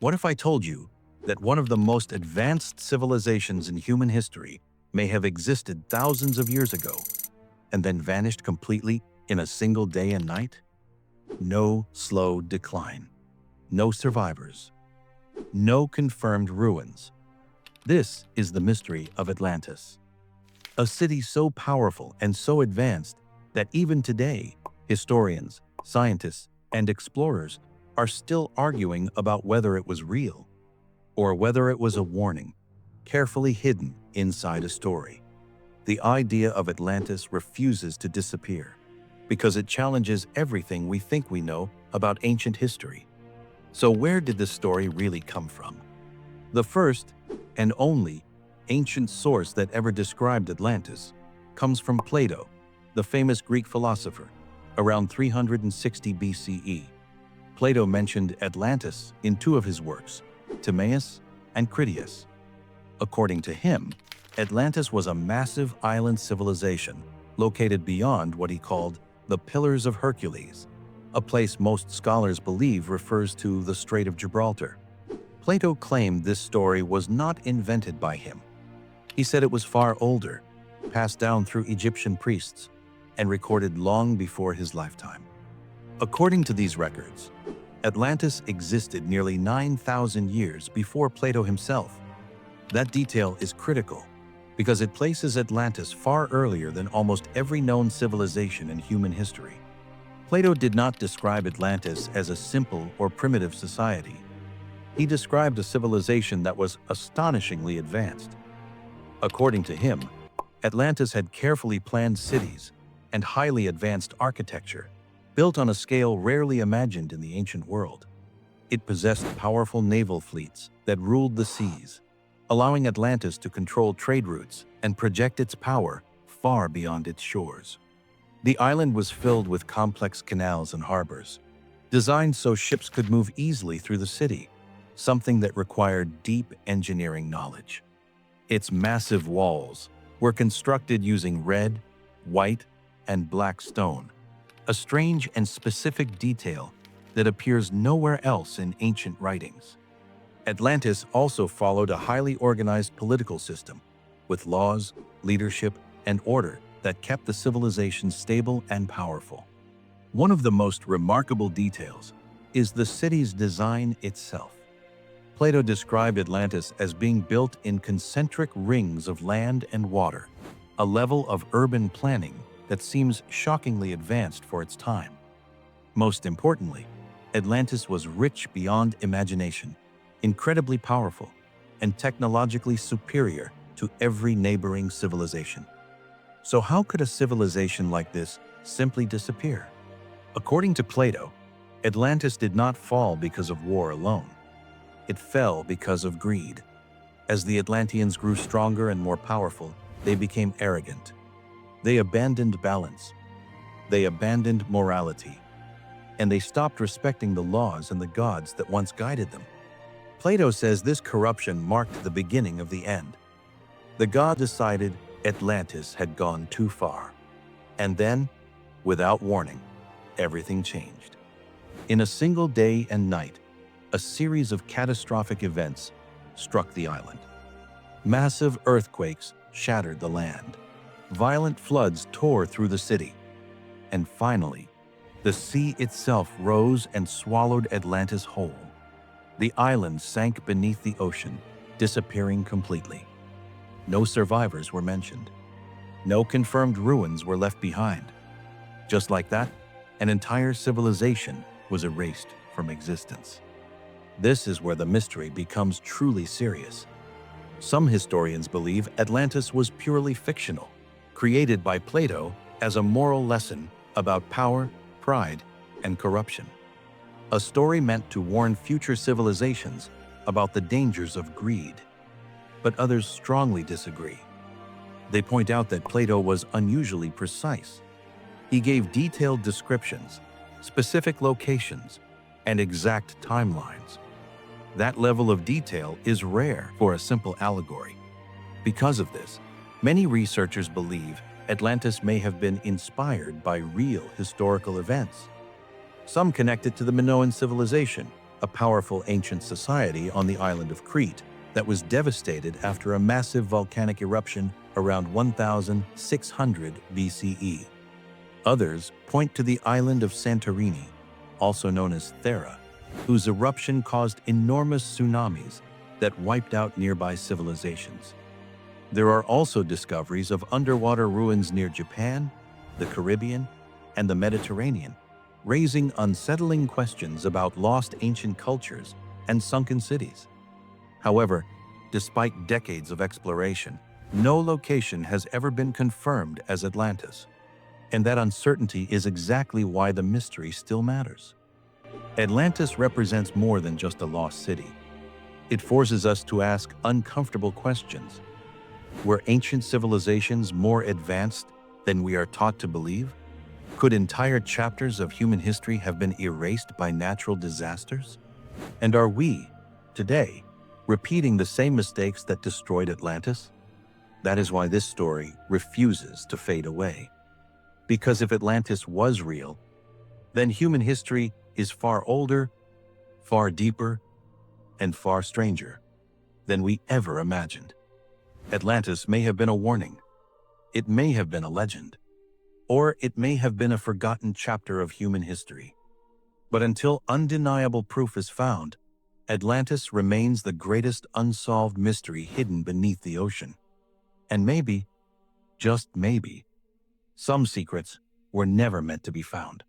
What if I told you that one of the most advanced civilizations in human history may have existed thousands of years ago and then vanished completely in a single day and night? No slow decline, no survivors, no confirmed ruins. This is the mystery of Atlantis, a city so powerful and so advanced that even today, historians, scientists, and explorers are still arguing about whether it was real or whether it was a warning, carefully hidden inside a story. The idea of Atlantis refuses to disappear because it challenges everything we think we know about ancient history. So where did this story really come from? The first and only ancient source that ever described Atlantis comes from Plato, the famous Greek philosopher, around 360 BCE. Plato mentioned Atlantis in two of his works, Timaeus and Critias. According to him, Atlantis was a massive island civilization located beyond what he called the Pillars of Hercules, a place most scholars believe refers to the Strait of Gibraltar. Plato claimed this story was not invented by him. He said it was far older, passed down through Egyptian priests, and recorded long before his lifetime. According to these records, Atlantis existed nearly 9,000 years before Plato himself. That detail is critical because it places Atlantis far earlier than almost every known civilization in human history. Plato did not describe Atlantis as a simple or primitive society. He described a civilization that was astonishingly advanced. According to him, Atlantis had carefully planned cities and highly advanced architecture, built on a scale rarely imagined in the ancient world. It possessed powerful naval fleets that ruled the seas, allowing Atlantis to control trade routes and project its power far beyond its shores. The island was filled with complex canals and harbors, designed so ships could move easily through the city, something that required deep engineering knowledge. Its massive walls were constructed using red, white, and black stone, a strange and specific detail that appears nowhere else in ancient writings. Atlantis also followed a highly organized political system, with laws, leadership, and order that kept the civilization stable and powerful. One of the most remarkable details is the city's design itself. Plato described Atlantis as being built in concentric rings of land and water, a level of urban planning that seems shockingly advanced for its time. Most importantly, Atlantis was rich beyond imagination, incredibly powerful, and technologically superior to every neighboring civilization. So how could a civilization like this simply disappear? According to Plato, Atlantis did not fall because of war alone. It fell because of greed. As the Atlanteans grew stronger and more powerful, they became arrogant. They abandoned balance. They abandoned morality. And they stopped respecting the laws and the gods that once guided them. Plato says this corruption marked the beginning of the end. The god decided Atlantis had gone too far. And then, without warning, everything changed. In a single day and night, a series of catastrophic events struck the island. Massive earthquakes shattered the land. Violent floods tore through the city. And finally, the sea itself rose and swallowed Atlantis whole. The island sank beneath the ocean, disappearing completely. No survivors were mentioned. No confirmed ruins were left behind. Just like that, an entire civilization was erased from existence. This is where the mystery becomes truly serious. Some historians believe Atlantis was purely fictional, created by Plato as a moral lesson about power, pride, and corruption. A story meant to warn future civilizations about the dangers of greed. But others strongly disagree. They point out that Plato was unusually precise. He gave detailed descriptions, specific locations, and exact timelines. That level of detail is rare for a simple allegory. Because of this, many researchers believe Atlantis may have been inspired by real historical events. Some connect it to the Minoan civilization, a powerful ancient society on the island of Crete that was devastated after a massive volcanic eruption around 1600 BCE. Others point to the island of Santorini, also known as Thera, whose eruption caused enormous tsunamis that wiped out nearby civilizations. There are also discoveries of underwater ruins near Japan, the Caribbean, and the Mediterranean, raising unsettling questions about lost ancient cultures and sunken cities. However, despite decades of exploration, no location has ever been confirmed as Atlantis, and that uncertainty is exactly why the mystery still matters. Atlantis represents more than just a lost city. It forces us to ask uncomfortable questions. Were ancient civilizations more advanced than we are taught to believe? Could entire chapters of human history have been erased by natural disasters? And are we, today, repeating the same mistakes that destroyed Atlantis? That is why this story refuses to fade away. Because if Atlantis was real, then human history is far older, far deeper, and far stranger than we ever imagined. Atlantis may have been a warning. It may have been a legend. Or it may have been a forgotten chapter of human history. But until undeniable proof is found, Atlantis remains the greatest unsolved mystery hidden beneath the ocean. And maybe, just maybe, some secrets were never meant to be found.